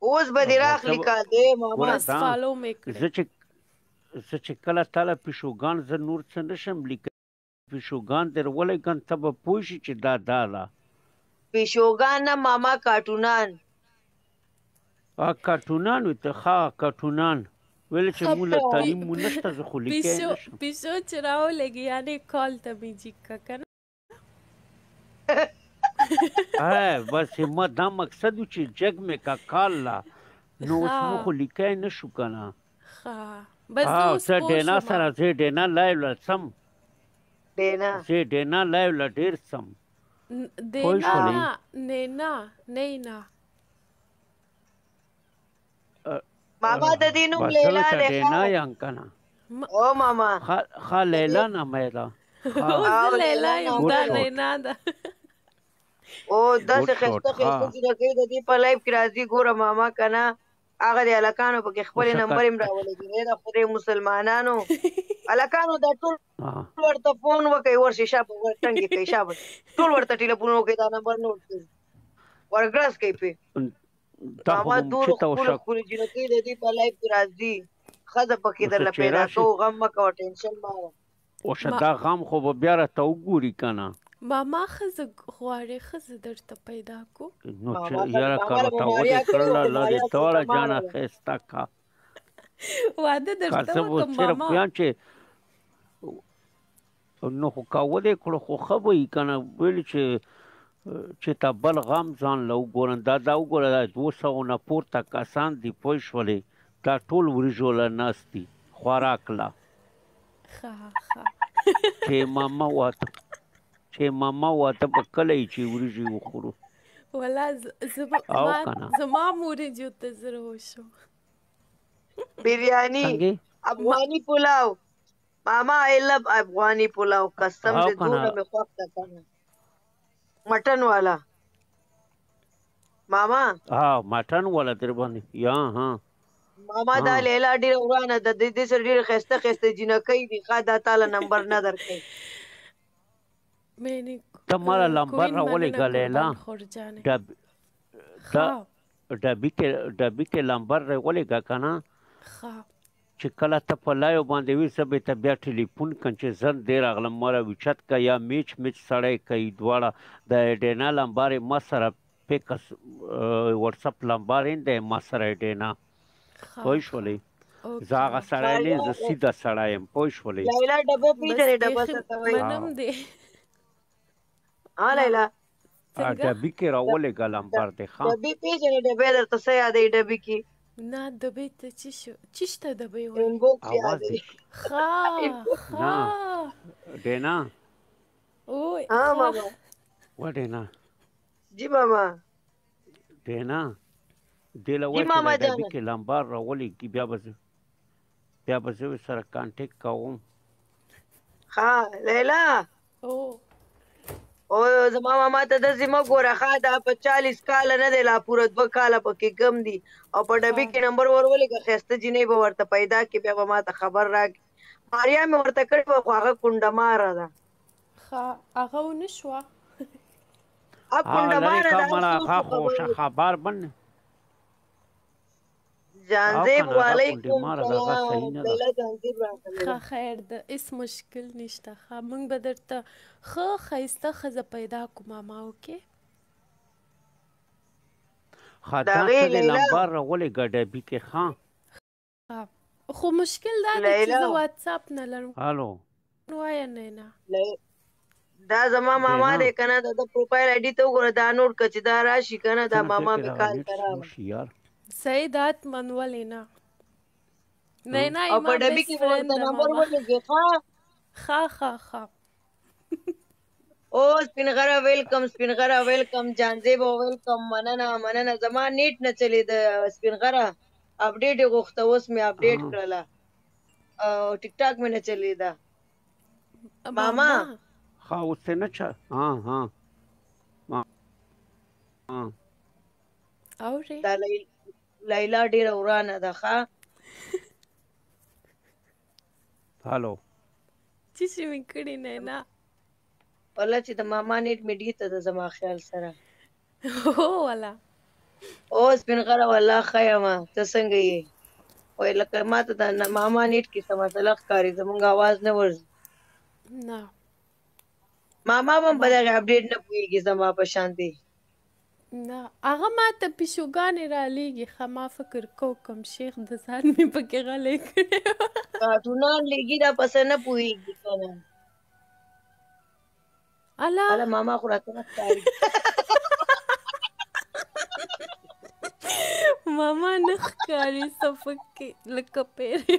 اوس به دې راخلي کال دی ماما ګوره بس دا فالو مې کړئ. زه چې کله تاله پیشوګان زه نور څه نشم لیکلی پیشوګان در ولېږم ته به پوه شي چې دا ده پیشوګان نه ماما کارټونان کارټونان وي ته ښه کارټونان ویلې چې مونږ له تعلیم مو نشته زه خو لیکلی نشم پیشو چې راولېږي یعنې کال ته میجیک که که نه بس ما دا مقصد و چې جګ مې کا کال لا نو اوس مو خو لیکلی نه شو که نه بس زه ډینا سره زه ډینا لایو له سم دینا زه ډینا لایو له ډېر سم نینا ماما د دې نوم لیلا دی ډینا یم که نه او ماما ښه لیلا نامه ده زه لیلا یم دا نینا ده او داسې ښایسته ښایسته چې د کوي د دې په لایف کې راځي ګوره ماما که نه هغه د هلکانو پکې خپلې نمبر هم راولګي د خدای مسلمانانو هلکانو دا ټول ورته فون وکړئ ورشي شابه ورټنګې کوي شابه ټول ورته ټلیفون وکړئ دا نمبر نوټ کړئ ورګرس کوي پې ماما دور ښکلې جینکۍ د دې په لایف کې راځي ښځه پکې درله پیدا کوو غم مه کوه ټینشن مه وه اوشه دا غم خو به بیا راته وګوري که نه ماما ښځه غواړې ښځه درته پیدا کو نو چې یاره که راته ودې کړله لرې دواړه جانه ښایسته کا واده درته وکړم صرف ماما ویم چې نو خو که ودې کړو خو ښه به وي که نه ویلې چې ته بل غم ځان له وګورم دا وګوره دا 200 نه پورته کسان دي پوه شولې دا ټول وریجو له ناست دي خوراک له چې ماما واته به کله یې چې وریجې وخورو ولا زما وریجو ته زړه وشو بریانی افغانی پلاو ماما I love افغانی پلاو قسم دې دونه مې خوښ ده کنه مټن والا ماما مټن والا در باندې یا ماما دا لیلا ډېره ورانه ده د دې سره ډېره ښایسته ښایسته جینکۍ دي ښه دا تاله نمبر نه درکوي ته ماله لمبر راولېږه لیلا ډبي کې لمبر راولېږه که نه چې کله ته په لایو باندې وي زه به ته بیا ټلیفون کړم چې زه دې راغلم ما راوچت که یا میچ سړی کوي دواړه د ډینا لمبر یې ما سره پیکس وټسپ لمبر یې دی ما سره یې ډینا پوه شولې زه هغه سړی نه زه سیده سړی یم پوه شولې لیلا ډبه پیژنې ډبه څه کوئ لیلا ډبي کې راولېږه لمبر دی ډبې پیژنې ډبې درته څه یادوي ډبې کې نه دبی ته چی شته دبی وای انبوکس یادوي ډینا ماما و ډینا جی ماما ډینا دې له وایي چې ډبي کې لمبر راولېږي بیا به زه سره کانټیکټ کوم لیلا او زما ماما ته داسې مه ګوره ښه دا په 40 کاله نه دی لا پوره 2 کاله پکې کم دي او په ډبي کې نمبر ورولېږه ښایسته جینۍ به ورته پیدا کړي بیا به ما ته خبر راکړي ماریا مې ورته کړې وه خو هغه کونډماره ده هغه ونه شوه کونډماره ده خبر بن جانزیب وعلیکم سلام لیلا جانزیب راغله خیر ده هیڅ مشکل نشته موږ به درته ښه ښایسته ښځه پیدا کړو ماما اوکې دا څه د نمبر راولېږه ډبي کې خو مشکل دا دی چې زه واتساپ نه لرم هلو وایه نینا دا زما ماما دی که نه د پروفایل آی ډي ته وګوره دا نوټ که چې دا راشي که نه دا ماما مې کال ته راغله سیدات منولې نه نینا او په ډبي کې ورته نمبر ولېږي او سپینغره ویلکم سپینغره ویلکم جانزیب ویلکم مننه زما نیټ نه چلېده سپینغره اپډیټ یې غوښته اوس مې اپډیټ کړله او ټیک ټاک مې نه چلېده ماما اوس نه چا دا لیلا ډېره ورانه ده هلو څه شي مې کړي نینا والله چې د ماما نیټ مې ډي ته ده زما خیال سره هو والا او سپین غره والله ښه یمه ته څنګه یې وای لکه ماته د ماما نیټ کې څه مسله ښکاري زمونږ اواز نه ورځي نه ماما هم په دغه اپډیټ نه پوهېږي زما په شانتې نه هغه ماته پیشوګانې رالیږي ښه ما فکر کوم شیخ د ځان مې پکې غلی کړی کارټونان لېږي دا پسه نه پوهېږي که نه اله ماما خو راته نه ښکاري ماما نه ښکاري صفک کې لکه پیرې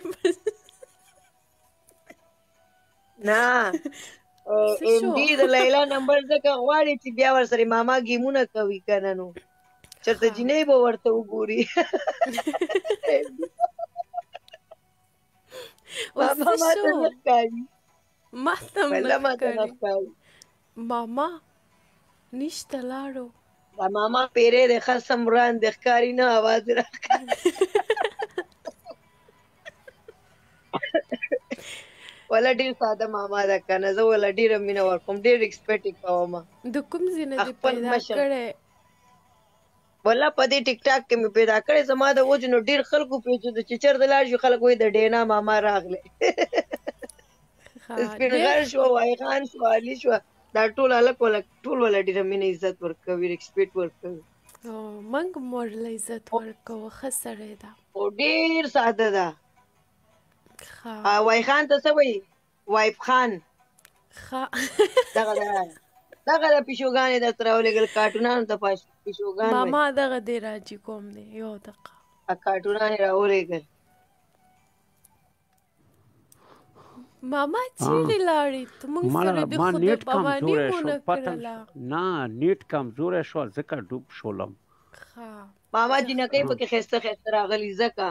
نه ام ډي د لیلا نمبر ځکه غواړي چې بیا ورسره ماما ګیمونه کوي که نه نو چېرته جینۍ به ورته وګوري ماما ماته نه ښکاري والله ماته نه ښکاري ماما نشته لاړو دا ماما پیرې د خصم وړاندې ښکاري نه اواز یې راښکاري ولا ډېر ساده ماما ده که نه زه ولا ډېره مینه ورکوم ډېر رسپیکټ یې کوم د کوم ځای نه دې پیدا کړی والله په دې ټیک ټاک کې مې پیدا کړی زما د وجې نو ډېر خلکو پېژنو چې چېرته لاړ شو خلک وایي د ډینا ماما راغلی سپین غر شوه وای خان شوه علي شوه دا ټول هلک ټول ولا ډېره مینه عزت ورکوي رسپیکټ ورکوي موږ مور له عزت ورکوو ښه سړی ده او ډېر ساده ده وای خان ته څه وایي وایف خان دغه د پیشوګانې درته راولېږل کارټونانو ته پیشوګان ماما دغه دی راجي کوم دی یو دقه کارټونان یې راولېږل ماما چیرې لاړې ته موږ سره د خدای پاماني ونه کړله نه نیټ کمزوری شو ځکه ډوب شولم ماما جینکۍ پکې ښایسته ښایسته راغلي ځکه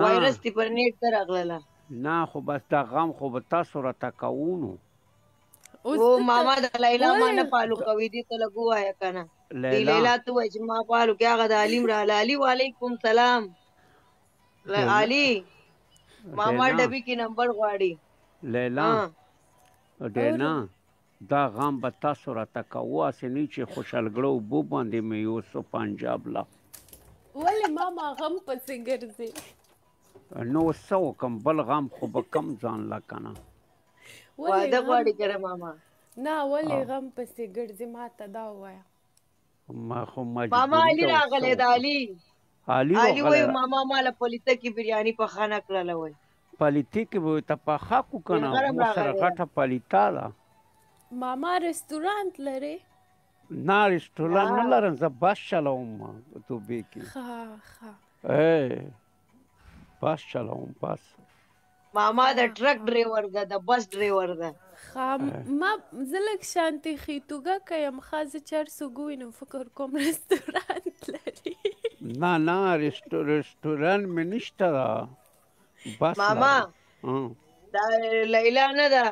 وایرس دې پر نیټ ته راغلله نه خو بس دا غم خو به تاسو راته کوو نو او ماما د لیلا ما نه فالو کوي دې ته لږ ووایه که نه دې لیلا ته ووایي چې ما فالو کړې هغه د علیم راغله علي وعلیکم سلام علي ماما ډبي کې نمبر غواړي لیلا ډینا دا غم به تاسو راته کوو هسې نه چې خوشحالګړه اوبو باندې مې یوسو پنجاب لا ولې ماما غم پسې ګرځې نو څه وکړم بل غم خو به کم ځان له که نه واده غواړي که ماما نه ولې غم پسې ګرځې ما ته دا ووایه ماما علي راغلی د علي وایي ماما ما له پلیته کې بریاني پخانه کړله وایي پلیته کې به ته پخه کو که نه مو سره غټه پلیته ده ماما رستورانت لرې نه رستورانت نه لرم زه بس چلوم دوبۍ کې بس چلوم بس ماما د ټرک ډریور ده د بس ډریور ده ما زه لږ شانتې خیتوګه کوم ښه زه چرسوګ وینم فکر کوم رستورانت لري نه رستورانت مې نشته ده بس ماما دا لیلا نه ده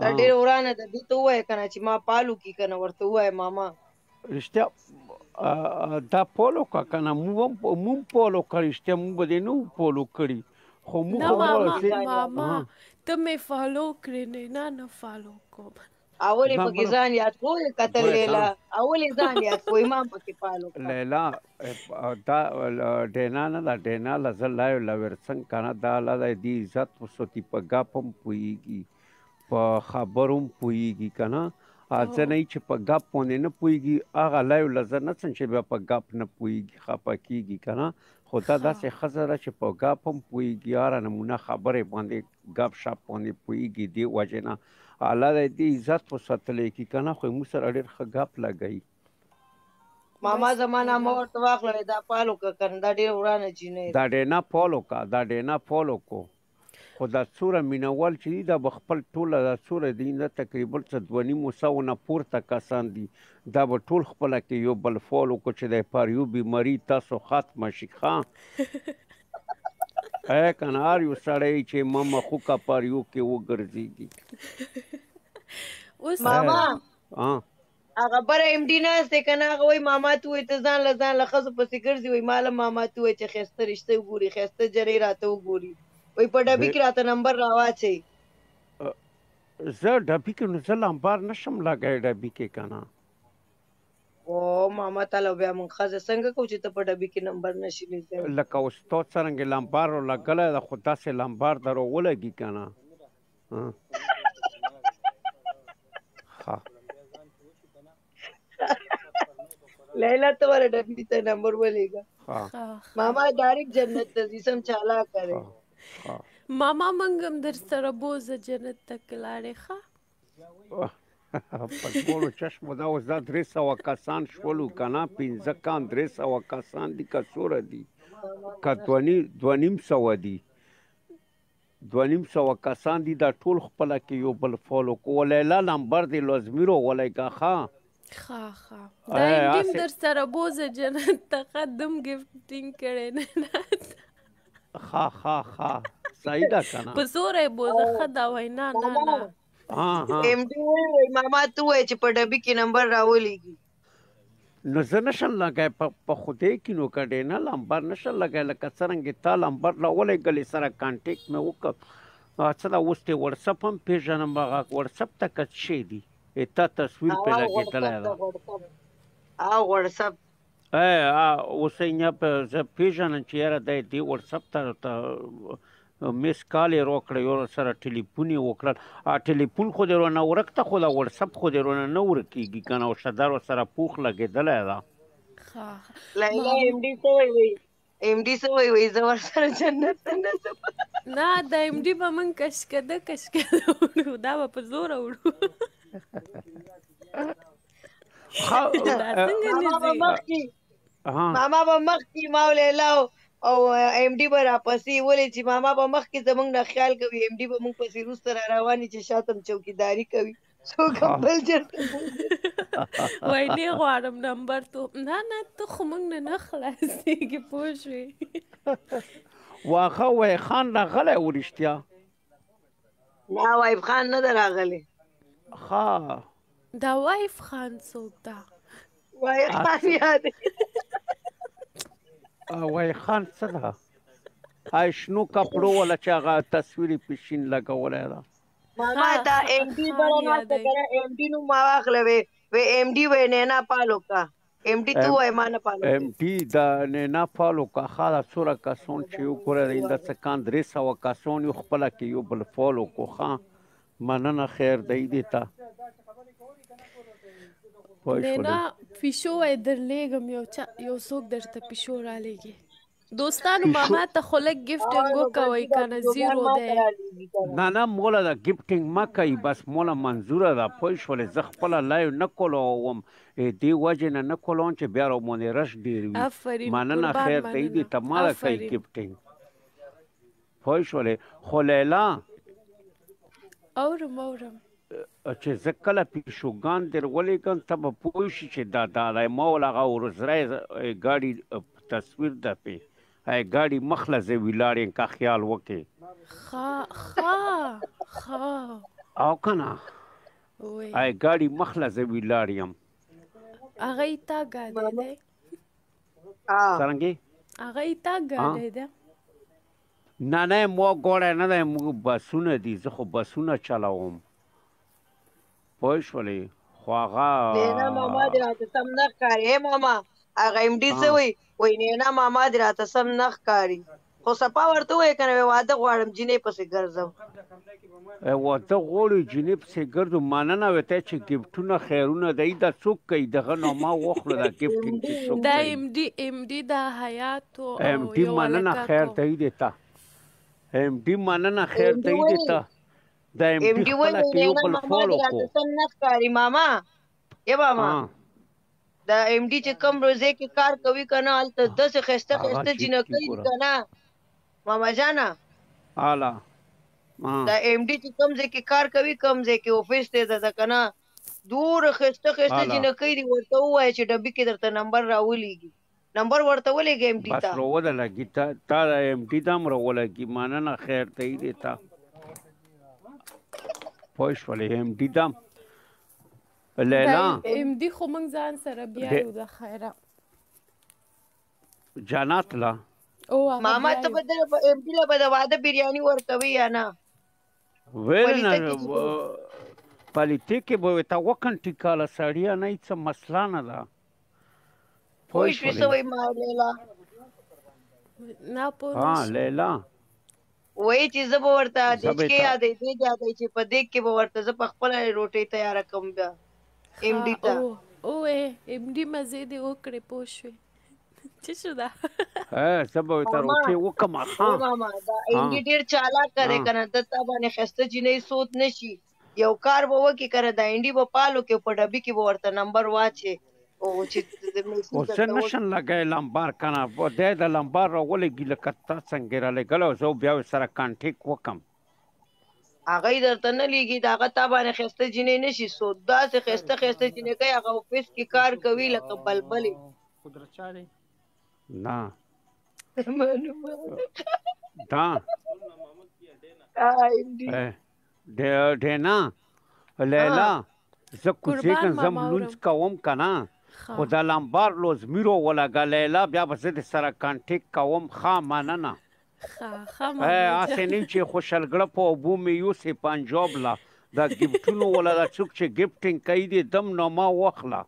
دا ډېره ورانه ده دې ته ووایه که نه چې ما پالو کي که نه ورته ووایه ماما رښتیا دا پولو که که نه مونږ پولو که رښتیا مونږ به دې نه وو پولو کړي خو ماما ته مې فالو کړې نه فالو کوم اول یې پکې ځان یاد کړو کتل لیلا اول یې ځان یاد کړو امام پکې فالو لیلا دا ډینا نه ده ډینا له زه لایو له ورڅنګ که نه دا له دې عزت وساتي په ګپ هم پوهېږي په خبرو هم پوهېږي که نه ځه نه چې په ګپ باندې نه پوهېږي هغه لایو له زه نه څم چې بیا په ګپ نه پوهېږي خفه کېږي که نه خو دا داسې ښځه ده چې په ګپ هم پوهېږي هره نمونه خبرې باندې ګپ شپ باندې پوهېږي دې وجې نه الله دې عزت وساتلی کړي که نه خو موږ سره ډېر ښه ګپ لګوي ماما زما نامه ورته واخلئ دا فالو که که نه دا ډېره ورانه جینۍ دا ډینا فالو کو خو دا څومره مینهوال چې دي دا به خپل ټوله دا څومره دي نه تقریبا څه 2.5 نه پورته کسان دي دا به ټول خپله کې یو بل فالو کو چې د پاریو بیماري تاسو ختمه شي ښه که نه هر یو سړی چې ماما خوکه پاریو کې وګرځېږي ماما هغه بره ایم ډي ناست دی که نه هغه وایي ماما ته وایي ته ځان له ښځو پسې ګرځي وایي ما له ماما ته وایي چې ښایسته رشته وګوري ښایسته جرۍ راته وګوري وایي په ډبي کې راته نمبر راواچوي زه ډبي کې نو زه لمبار نشم لګی ډبي کې که نه او ماما تعالی بیا مونږ ښځه څنګه کوو چې ته په ډبي کې نمبر نشي لیکلی؟ لکه اوس تو څرنګې لمبار لګلی ده خو داسې لمبار در ولګي که نه لیلا ته ورته ډبي ته نمبر ولېږه. ماما ډایرکټ جنت ته ځي، سم چالاکه دی. ماما موږ هم در سره بوځه جنت ته که لاړې ښه. په ټولو چشمو دا اوس دا 300 کسان شولو که نه 15 کان 300 کسان دي که څوره دي که 2,500 دي 2,500 کسان دي دا ټول خپله کې یو بل فالو کوو. لیلا نمبر دی لازمي راولېږه ښه ښه دا انډیم در سره بوځه جنت ته ښه دم ګفټینګ کړی نه ښه صحیح ده که نه په زوره یې بوځه ښه دا وینا نه ایم ډي وایي ماما ته ووایه چې په ډبي کې نمبر راولېږي. نو زه نشم لګی په خدای کې نو که ډېنه لمبر نشم لګی لکه څرنګې تا لمبر راولېږلې سره کانټیکټ مې وکړ څه ده اوس دې وټسپ هم پېژنم هغه وټسپ ته که څه شی دي تا تصویر پې لګېدلی ده وټسپ اوس یې زه پېژنم چې یاره دی دې وټسپ ته میس کال یې راکړه یو سره ټلیفون یې وکړل ټلیفون خو دې رانه ورک ته خو دا وټسپ خو دې رانه نه ورکېږي که نه او شدر ورسره پوخ لګېدلی ده. لیلا ایم ډي څه وایي زه ورسره جنت ته نه ځم. نه دا ایم ډي به موږ کشکده وړو دا به په زوره وړو. ماما به مخکې ما او لیلا او ایم ډي به راپسې ولې چې ماما به مخکې زموږ نه خیال کوي ایم ډي به موږ پسې وروسته را روانې چې شاته هم چوکیداري کوي څوک هم بل چېرته ویلې غواړم نمبر تو نه ته خو موږ نه خلاصېږي پوه شوې. واښه وایي خان راغلی و رښتیا؟ نه وایف خان نه ده راغلی. دا وایف خان څوک ده؟ وایف خان یاد وایف خان څه ده؟ شنو کپړو والا چې هغه تصویر یې پیشین لګولی ده. ماما دا ایم ډي بله ناسته کنه ایم ډي نوم ما واخله وی ایم ډي وی نینا پالو کا ایم ډي تو وای ما نه پالو ایم ډي دا نینا پالو کا خاله څوره کسان چې یو ګوره د څه کان 300 کسان یو خپله کې یو بل فالو کو ښه مننه خیر دی دې ته نینا پیشو وای درلیږم یو څوک درته پیشو رالیږي. دوستانو ماما ته خو لږ ګفټینګ وکوئ که نه زیرو دی. نه موله دا ګفټینګ مه کوئ بس موله منظوره ده پوه شولې زه خپله لایو نه کولوم دې وجې نه کولوم چې بیا راباندې رش ډېر وي. مننه خیر دی دې ته ما له کوئ ګفټینګ پوه شولې. خو لیلا اورم چې زه کله پیشوګان در ولېږم ته به پوه شي چې دا ما ول هغه ورزری ګاډي تصویر ده پې ګاډي مخ له زه ولاړ یم که خیال وکړې او که نه ګاډي مخ له زه ولاړ یم. هغه یې تا ګاډی دی؟ څرنګې هغه یې تا ګاډی دی؟ نه ما ګوړی نه دی موږ بسونه دي زه خو بسونه چلوم پوه شولې. خو هغه نینا ماما دې راته سم نه ښکاري ماما هغه ایم ډي څه وایي نینا ماما دې راته سم نه ښکاري خو صفا ورته ووایه که نه واده غواړم جینۍ پسې ګرځم. واده غواړو جینۍ پسې ګرځو مننه وتی چې ګفټونه خیرونه دی دا څوک کوي دغه نامه واخله دا ګفټینګ چې څوک دا ایم ډي دا حیاتو ایم ډي مننه خیر دی دې ته ایم ډي مننه خیر دی دې ته دا ایم ډي خپله کې یو بل فالو کو. سم نه ښکاري ماما ماما دا ایم ډي چې کوم روزې کې کار کوي که نه هلته داسې ښایسته جینکۍ دي که نه ماما جانه اعلی دا ایم ډي چې کوم ځای کې کار کوي کوم ځای کې افیس دی ده که نه دومره ښایسته جینکۍ دي ورته ووایه چې ډبي کې درته نمبر راولېږي نمبر ورته ولېږه ایم ډي ته بس راولګي تا ایم ډي ته هم راولګي مننه خیر دی دې ته پوه شولې ایم ډي ته لیلا ایم ډي خو موږ ځان سره بیایو د خیره جانات لا ماما ته به ایم ډي له به د واده بریاني ورکوي یا نه ویل نه پالیتیکې به ورته وکنټي کاله سړیه نه هېڅ مسله نه ده پوه شوې څه وایي ما لیلا نه پوه ها نشم لیلا وایي چې زه به ورته دچکې یادوي دې یادوي چې په دیګ کې به ورته زه په خپله روټۍ تیاره کړم بیا ایم ډي ته اوه ایم ډي مزې دې وکړې پوه شوې څه شو دا زه به ورته روټۍ وکړم ماما دا ایم ډي ډېر چالاک دی که نه ده تا باندې ښایسته جینۍ سود نه شي یو کار به وکړي که نه دا انډي به پالو کې په ډبي کې به ورته نمبر واچې اوس نشم لګی لمبار که نه دی د لمبار راولېږي لکه تا څنګه یې رالېږلی زه بیا ورسره کانټیکټ وکړم هغه یې درته نه لیږي د هغه تا باندې ښایسته جینۍ نه شي سود داسې ښایسته ښایسته جینۍ کوي هغه افیس کې کار کوي لکه بلبلې نه دا ډینا لیلا زه کوڅې کې ځم لونځ کوم که نه خو دا لمبار لوزمیرو ولګه لیلا بیا به زه د سره کانټیکټ کوم ښه مننه هسې نه چې خوشحالګړه په اوبو مې یوسې پنجاب له دا ګفټونو ولا دا څوک چې ګفټینګ کوي دې دم نه ما واخله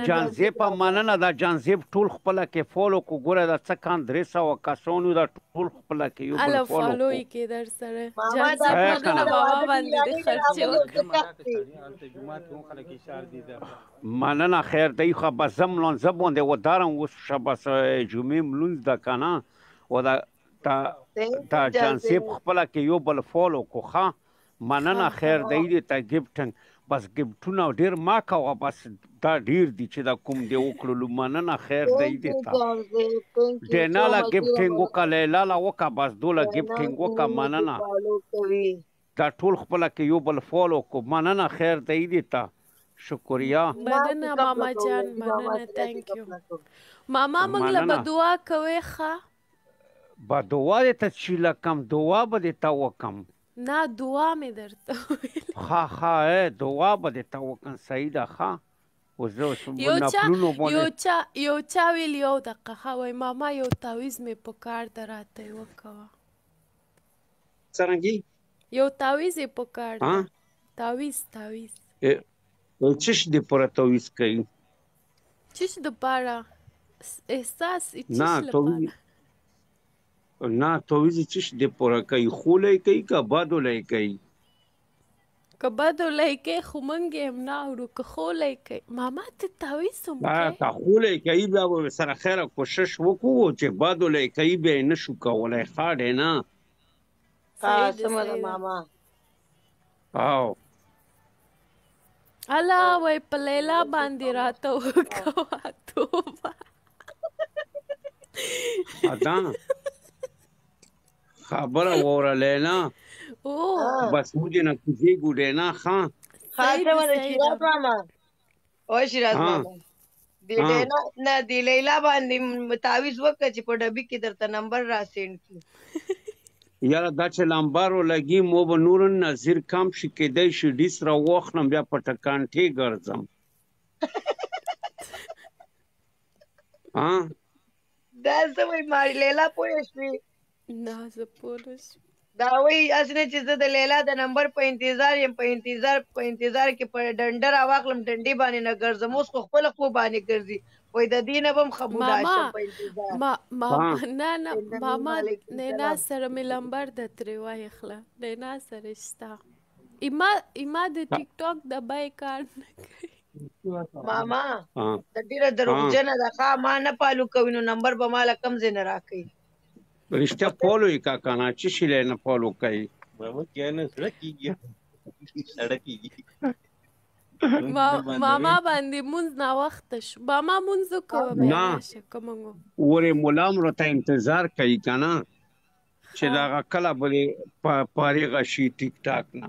جانزیب مننه دا جانزیب ټول خپله کې فالو کو ګوره دا څه کان 300 کسانو دا ټول خپله کې یو بل فالو یې کې در سره جانزیب مننه بابا باندې د خرچې وکړه مننه خیر دی خو به زه ملانځه باندې ودارم اوس شه بس جمعې ملونځ ده که نه و دا جانزیب خپله کې یو بل فالو کو ښه مننه خیر دی دې ته ګفټنګ بس ګفټونه ډېر ما کوه بس دا ډېر دي چې دا کوم دې وکړلو مننه خیر دی دې ته ډینا له ګفټینګ وکړه لیلا له وکړه بس دوله ګفټینګ وکړه مننه دا ټول خپله کې یو بل فالو کو مننه خیر دی دې ته شکریه مننه ماما جان مننه تhank you ماما موږ له به دعا کوې ښه به دعا دې ته چې لکم دعا به دې ته وکړم نه دعا مې درته ښه دعا به دې ته وکړم صحیح ده ښه یو چا ویل یو دقیقه ښه وایي ماما یو تعویض مې په کار ده راته یې وکوه څرنګې یو تعویض یې په کار ده تعویض چش دپاره تعویض کوي چش دپاره احساس چش لپاره نه تعویض چش دپاره کوي خولی کوي که بدولی کوي که بدولی کوي خو موږ یې هم نه اورو که خولی کوي ماما ته تعویض هم کوي که خولی کوي بیا به سره خیره کوشش وکړو چې بدولی کوي بیا یې نشو کولی ښه دی نه سمه ده ماما الله وای په لیلا باندې راته وکوه توبه خبره واوره لیلا بس موږ نه کوزیږو ډینا ښه سمه ده شیراز ماما او شیراز ماما نه د لیلا باندې تعویض وکړه چې په ډبي کې درته نمبر را سینډ کړي یاره دا چې لمبر ولګي مو به نور نظیر کم شي کیدای شي ډیس را واخلم بیا په ټکانټې ګرځم دا څه وایي ماري لیلا پوه شوې نه زه پوه نه شوم دا وایي هسې نه چې زه د لیلا د نمبر په انتظار یم په انتظار کې په ډنډه راواخلم ډنډې باندې نه ګرځم اوس خو خپله خو باندې ګرځي وایي د دې نه به هم ښه بوډا شم په انتظار نه ماما نینا سره مې لمبر درترې واخله نینا سره شته ایما د ټیک ټاک د بای کار نه کوي ماما د ډېره دروغجنه ده ښه ما نه پالو کوي نو نمبر به ما له کوم ځای نه راکوي رښتیا فالو یې کا کنه چې شي نه فالو کوي ماما باندې مونځ ناوخته شو ماما مونځ وکوه بیا راشه که موږ ورې ملا هم راته انتظار کوي که نه چې دغه کله به دې فارغه شي ټیک ټاک نه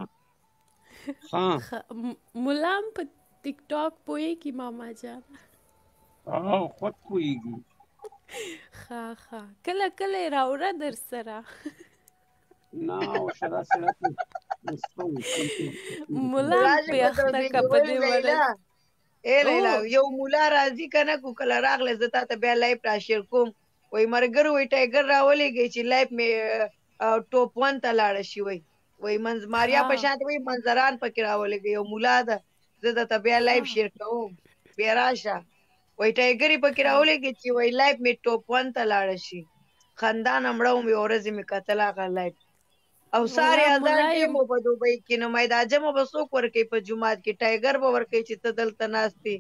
ملا هم په ټیک ټاک پوهېږي ماما جان خود پوهېږي ښه کله کله یې راوړه در سره ملا پې اخته که په دې ورځ لیلا یو ملا راځي که نه کو کله راغلی زه تا ته بیا لایف را شیر کوم وایي ملګرو وایي ټایګر راولېږئ چې لایف مې ټاپ 1 ته لاړه شي وایي منځماریا په شان وایي منظران پکې راولېږئ یو ملا ده زه درته بیا لایف شیر کوم بیا راشه وای ټایګرې پکې راولېږي چې وای لایف مې ټاپ 1 ته لاړه شي خندان مړه وم یوه ورځې مې کتل هغه لایف او ساري اذان ټیم په دوبۍ کې نو مې دا جمع به څوک ورکوي په جومات کې ټایګر به ورکوي چې ته دلته ناستې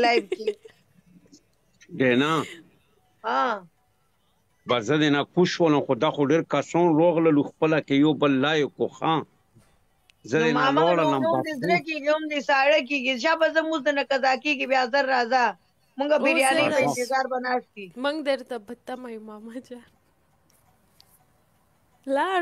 لایف کې دینا بس زه دې نه کوش شولم خو دا خو ډېر کسان راغلل خپله کې یو بل لایق کو ښه زه دې نه لاړلم نو دې زړه کېږي هم دې ساړه کېږي شابه زه مونځ نه قضا کېږي بیا زر راځه مونږ بریاني په انتظار به ناست دي مونږ درته به تمه یو ماما جان لاړ